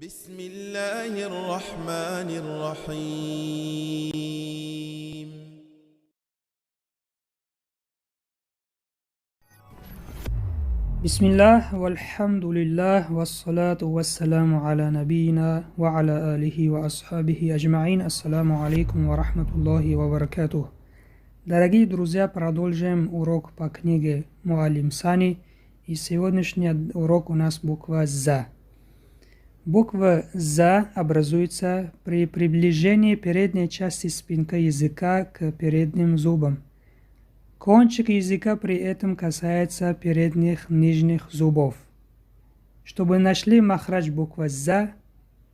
بسم الله الرحمن الرحيم. بسم الله والحمد لله والصلاة والسلام على نبينا وعلى آله وأصحابه أجمعين. Ассаламу алейкум ва рахматуллахи ва баракатух. Дорогие друзья, продолжим урок по книге Муаллим Сани. И сегодняшний урок у нас буква «За». Буква «За» образуется при приближении передней части спинки языка к передним зубам. Кончик языка при этом касается передних нижних зубов. Чтобы нашли махрадж буквы «За»,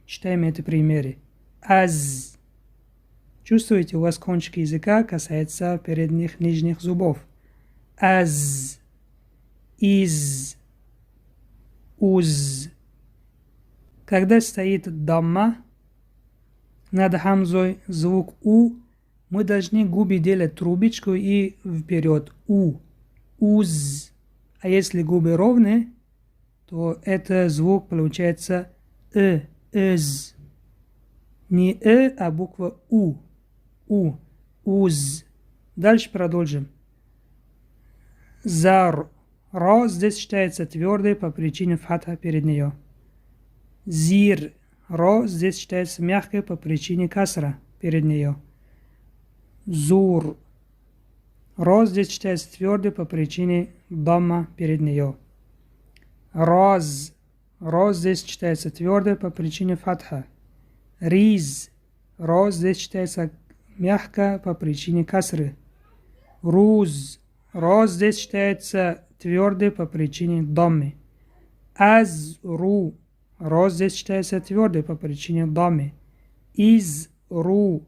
читаем эти примеры. «Аз». Чувствуете, у вас кончик языка касается передних нижних зубов. «Аз». «Из». «Уз». Когда стоит дамма над хамзой, звук «у», мы должны губы делать трубочку и вперед. «У». «Уз». А если губы ровные, то это звук получается «Из». Не а буква «У». «У». «Уз». Дальше продолжим. «Зар». «Ро» здесь считается твердой по причине фатха перед нее. «Зир». «Ро» здесь считается мягкой по причине касра перед нее. «Зур». «Ро» здесь считается твердой по причине дамма перед нее. «Раз». «Ро» здесь считается твердой по причине фатха. «Риз». «Ро» здесь считается мягко по причине касры. «Руз». «Ро» здесь считается твердой по причине даммы. «Аз-ру». «Ро» здесь считается твердой по причине даммы. «Из-ру».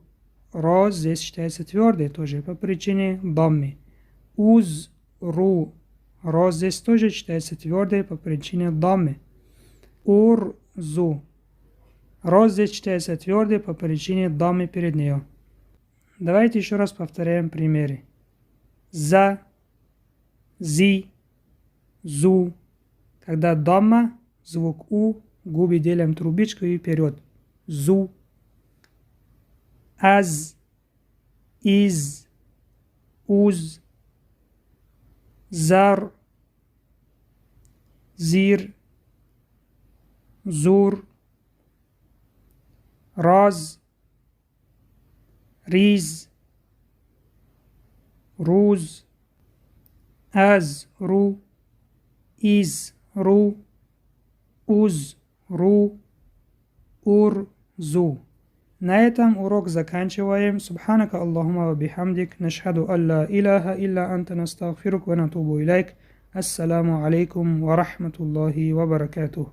«Ро» здесь считается твердой тоже по причине даммы. «Уз-ру». «Ро» здесь тоже считается твердой по причине даммы. «Ур-зу». «Ро» здесь считается твердой по причине даммы перед нее. Давайте еще раз повторяем примеры. «За», «зи», «зу». Когда дамма, звук «у», губы делаем трубочку и вперед. «Зу». «Аз», «из», «уз», «зар», «зир», «зур», «раз», «риз», «руз», «аз-ру», «из-ру», «уз-ру», «ур-зу». На этом урок заканчиваем. Субханака Аллахума ва бихамдик. Нашхаду алла илаха илля анта настагфирук ва натубу илайк. Ассаламу алейкум ва рахматуллахи ва баракатух.